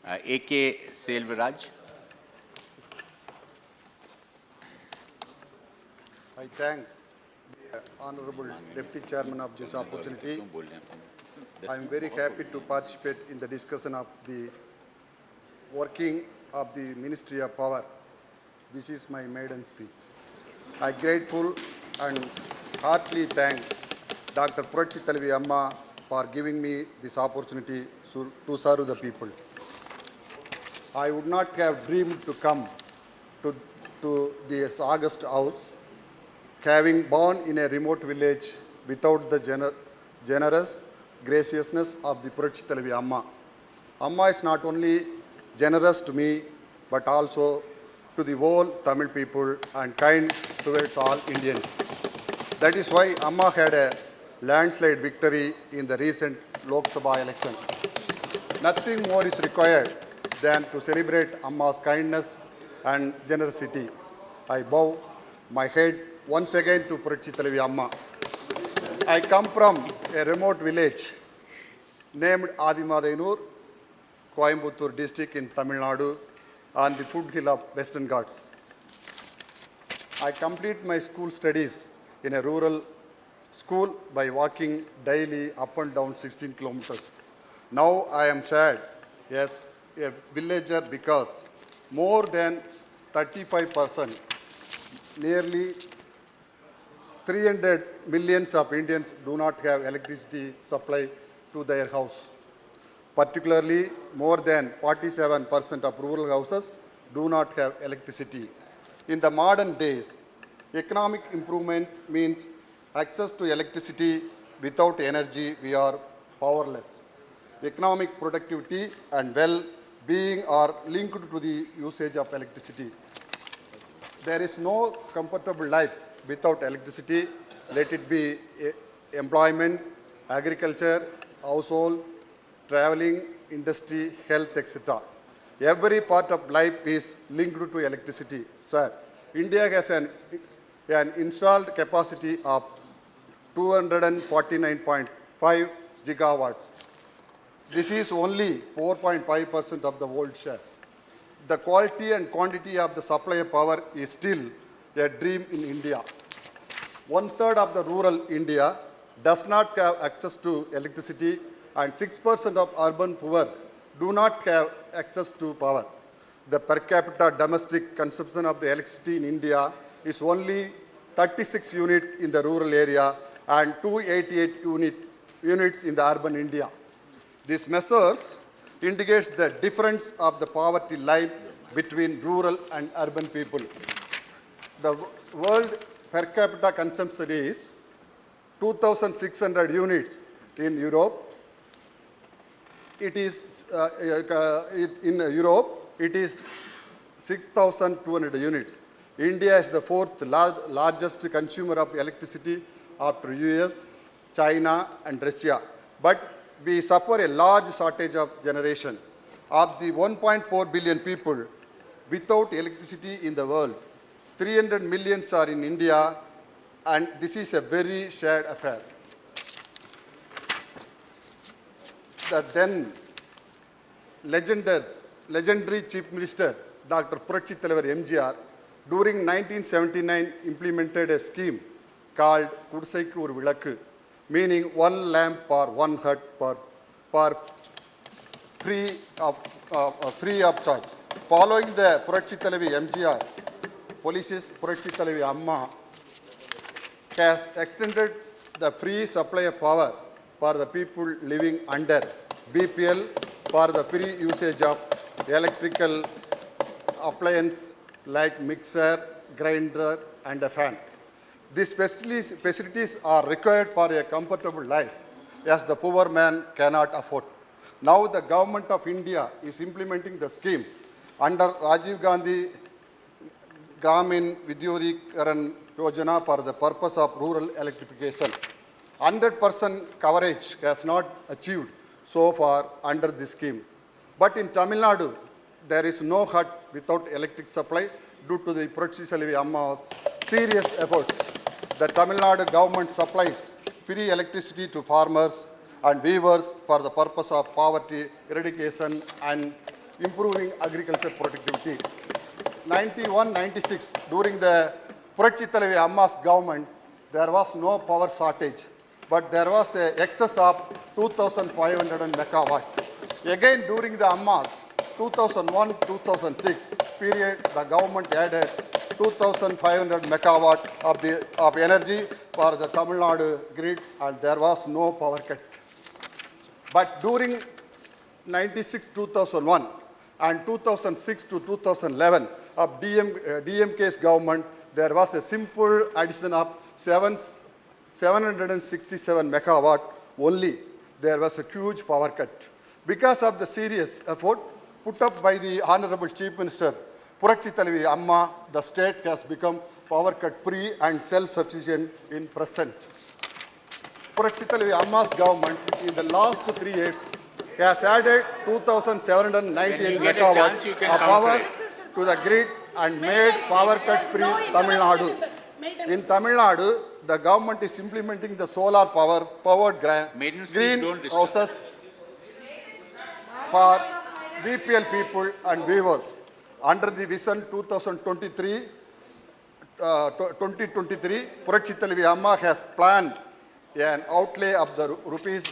A.K. Selvaraj. I thank the Honorable Deputy Chairman of this opportunity. I am very happy to participate in the discussion of the working of the Ministry of Power. This is my maiden speech. I grateful and heartily thank Dr. Puratchi Thalaivi Amma for giving me this opportunity to serve the people. I would not have dreamed to come to this august house, having born in a remote village without the generous graciousness of the Puratchi Thalaivi Amma. Amma is not only generous to me, but also to the whole Tamil people and kind towards all Indians. That is why Amma had a landslide victory in the recent Lok Sabha election. Nothing more is required than to celebrate Amma's kindness and generosity. I bow my head once again to Puratchi Thalaivi Amma. I come from a remote village named Adimadinur, Coimbatore district in Tamil Nadu, on the foothill of Western Ghats. I complete my school studies in a rural school by walking daily up and down 16 kilometers. Now I am sad, yes, a villager, because more than 35%, nearly 300 millions of Indians do not have electricity supply to their house. Particularly, more than 47% of rural houses do not have electricity. In the modern days, economic improvement means access to electricity. Without energy, we are powerless. Economic productivity and well-being are linked to the usage of electricity. There is no comfortable life without electricity, let it be employment, agriculture, household, traveling, industry, health, etc. Every part of life is linked to electricity. Sir, India has an installed capacity of 249.5 gigawatts. This is only 4.5% of the world share. The quality and quantity of the supply of power is still a dream in India. 1/3 of the rural India does not have access to electricity, and 6% of urban poor do not have access to power. The per capita domestic consumption of the electricity in India is only 36 units in the rural area and 288 units in the urban India. These measures indicates the difference of the poverty line between rural and urban people. The world per capita consumption is 2,600 units in Europe. It is in Europe, it is 6,200 units. India is the fourth largest consumer of electricity after US, China, and Russia. But we suffer a large shortage of generation. Of the 1.4 billion people without electricity in the world, 300 millions are in India, and this is a very shared affair. The then legendary Chief Minister, Dr. Puratchi Thalaivar MGR, during 1979 implemented a scheme called Kudisaikku Oru Vilakku, meaning one lamp for one hut for free of charge. Following the Puratchi Thalaivi MGR, Police's Puratchi Thalaivi Amma has extended the free supply of power for the people living under BPL for the free usage of electrical appliance like mixer, grinder, and a fan. These facilities are required for a comfortable life, as the poor man cannot afford. Now the government of India is implementing the scheme under Rajiv Gandhi Gramin Vidyutikaran Yojana for the purpose of rural electrification. 100% coverage has not achieved so far under this scheme. But in Tamil Nadu, there is no hut without electric supply due to the Puratchi Thalaivi Amma's serious efforts. The Tamil Nadu government supplies free electricity to farmers and weavers for the purpose of poverty eradication and improving agriculture productivity. 91-96, during the Puratchi Thalavi Amma's government, there was no power shortage, but there was an excess of 2,500 megawatt. Again, during the Amma's 2001-2006 period, the government added 2,500 megawatt of energy for the Tamil Nadu grid, and there was no power cut. But during 96-2001 and 2006 to 2011 of DMK's government, there was a simple addition of 767 megawatt only. There was a huge power cut. Because of the serious effort put up by the Honorable Chief Minister, Puratchi Thalavi Amma, the state has become power cut free and self-sufficient in present. Puratchi Thalavi Amma's government in the last 3 years has added 2,798 megawatts of power to the grid and made power cut free Tamil Nadu. In Tamil Nadu, the government is implementing the solar powered greenhouses for BPL people and weavers. Under the Vision 2023, Puratchi Thalavi Amma has planned an outlay of rupees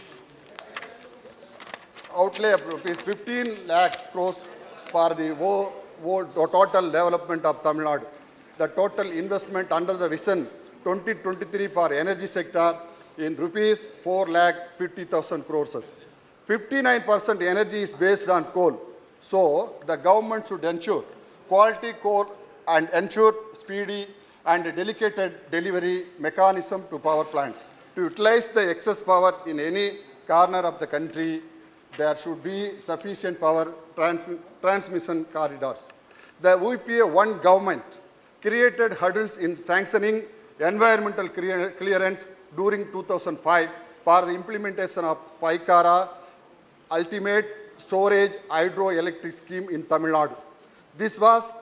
15 lakh crores for the total development of Tamil Nadu. The total investment under the Vision 2023 for energy sector in rupees 4,50,000 crores. 59% energy is based on coal. So the government should ensure quality coal and ensure speedy and dedicated delivery mechanism to power plants. To utilize the excess power in any corner of the country, there should be sufficient power transmission corridors. The UPA 1 government created hurdles in sanctioning environmental clearance during 2005 for the implementation of Paikara Ultimate Storage Hydroelectric Scheme in Tamil Nadu. This was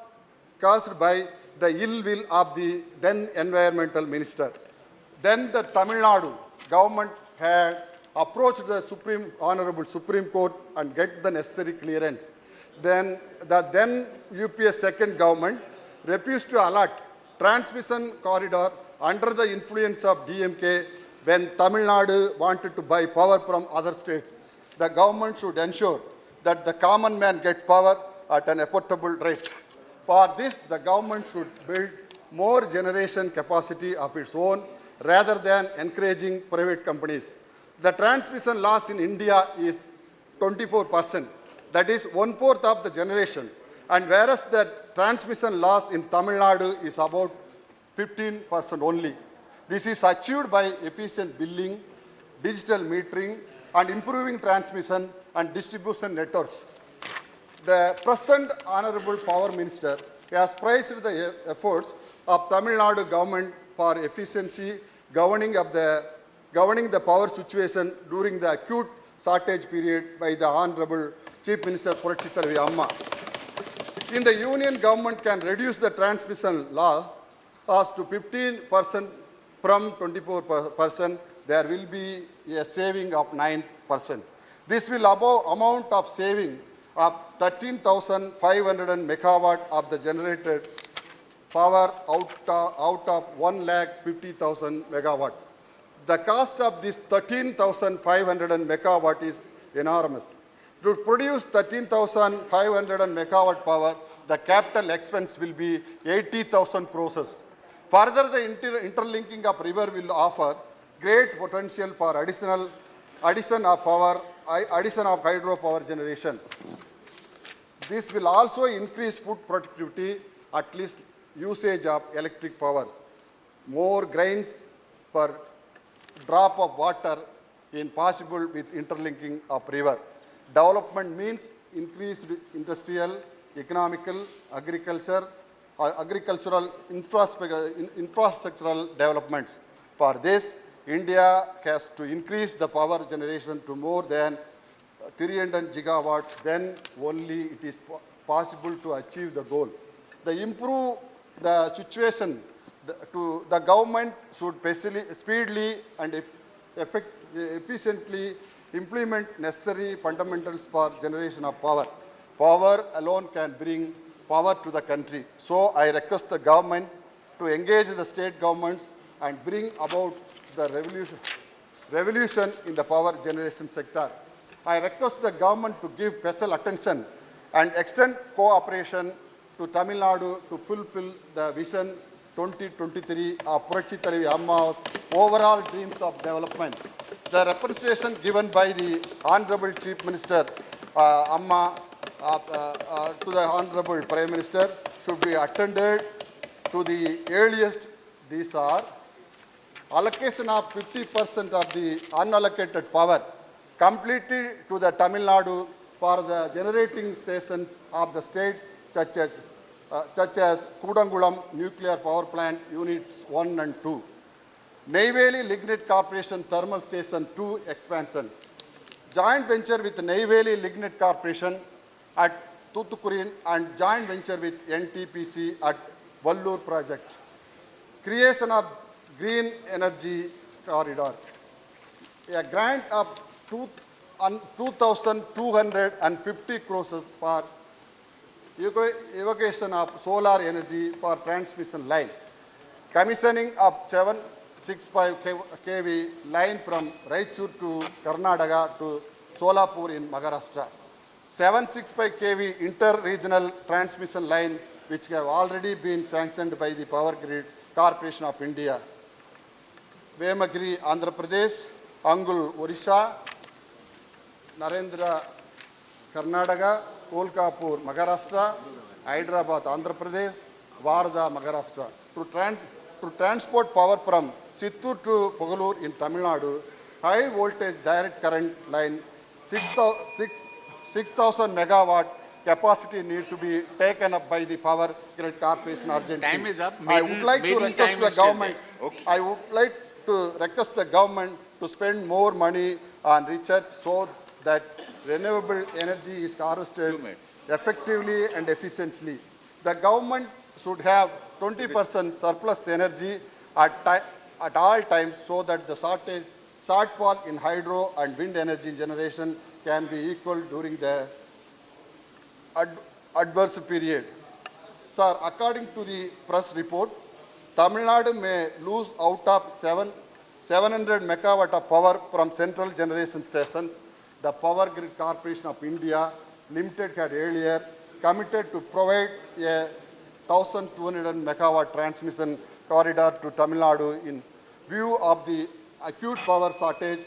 caused by the ill will of the then environmental minister. Then the Tamil Nadu government had approached the Honorable Supreme Court and get the necessary clearance. Then the then UPA second government refused to allot transmission corridor under the influence of DMK when Tamil Nadu wanted to buy power from other states. The government should ensure that the common man gets power at an affordable rate. For this, the government should build more generation capacity of its own rather than encouraging private companies. The transmission loss in India is 24%. That is 1/4 of the generation. And whereas the transmission loss in Tamil Nadu is about 15% only. This is achieved by efficient billing, digital metering, and improving transmission and distribution networks. The present Honorable Power Minister has praised the efforts of Tamil Nadu government for efficiency governing the power situation during the acute shortage period by the Honorable Chief Minister Puratchi Thalavi Amma. In the Union government can reduce the transmission loss to 15% from 24%, there will be a saving of 9%. This will amount of saving of 13,500 megawatt of the generated power out of 1,50,000 megawatt. The cost of this 13,500 megawatt is enormous. To produce 13,500 megawatt power, the capital expense will be 80,000 crores. Further, the interlinking of river will offer great potential for addition of hydropower generation. This will also increase food productivity, at least usage of electric power. More grains per drop of water is possible with interlinking of river. Development means increased industrial, economical, agricultural infrastructural developments. For this, India has to increase the power generation to more than 300 gigawatts, then only it is possible to achieve the goal. To improve the situation, the government should speedily and efficiently implement necessary fundamentals for generation of power. Power alone can bring power to the country. So I request the government to engage the state governments and bring about the revolution in the power generation sector. I request the government to give special attention and extend cooperation to Tamil Nadu to fulfill the vision 2023 of Puratchi Thalavi Amma's overall dreams of development. The representation given by the Honorable Chief Minister Amma to the Honorable Prime Minister should be attended to the earliest. These are allocation of 50% of the unallocated power completely to the Tamil Nadu for the generating stations of the state such as Kudangulam Nuclear Power Plant Units 1 and 2, Neyveli Lignite Corporation Thermal Station 2 expansion, joint venture with Neyveli Lignite Corporation at Thoothukudi and joint venture with NTPC at Vallur project, creation of Green Energy Corridor, a grant of 2,250 crores for evacuation of solar energy for transmission line, commissioning of 765 kV line from Raichur to Karnataka to Solapur in Maharashtra, 765 kV inter-regional transmission line which have already been sanctioned by the Power Grid Corporation of India, Vemagiri, Andhra Pradesh, Angul, Odisha, Narendra, Karnataka, Kolkapur, Maharashtra, Hyderabad, Andhra Pradesh, Varda, Maharashtra. To transport power from Chittoor to Pugalur in Tamil Nadu, high voltage direct current line 6,000 megawatt capacity need to be taken up by the Power Grid Corporation urgently. Time is up. I would like to Maiden request time the is still government. there. Okay. I would like to request the government to spend more money on research so that renewable energy is harvested 2 minutes. effectively and efficiently. The government should have 20% surplus energy at all times so that the shortfall in hydro and wind energy generation can be equal during the adverse period. Sir, according to the press report, Tamil Nadu may lose out of 700 megawatt of power from central generation stations. The Power Grid Corporation of India Limited had earlier committed to provide a 1,200 megawatt transmission corridor to Tamil Nadu in view of the acute power shortage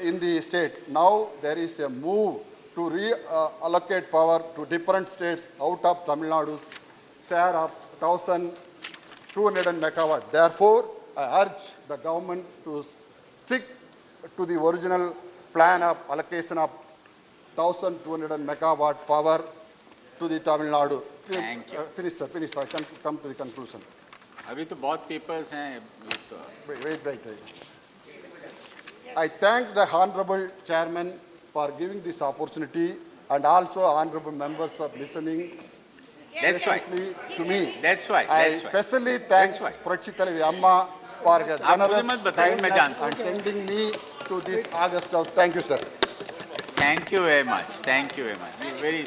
in the state. Now there is a move to reallocate power to different states out of Tamil Nadu's share of 1,200 megawatt. Therefore, I urge the government to stick to the original plan of allocation of 1,200 megawatt power to the Tamil Nadu. Thank you. Finish, sir. Finish. I can come to the conclusion. अभी तो बहुत papers हैं. Wait. I thank the Honorable Chairman for giving this opportunity and also honorable members of listening That's why. patiently to me. That's why. I That's why. especially thanks That's why. Puratchi Thalavi Amma for her आप मुझे generous मत बताइए, मैं kindness जानता हूँ. and sending me to this August house. Thank you, sir. Thank you very much. Thank you very much. Very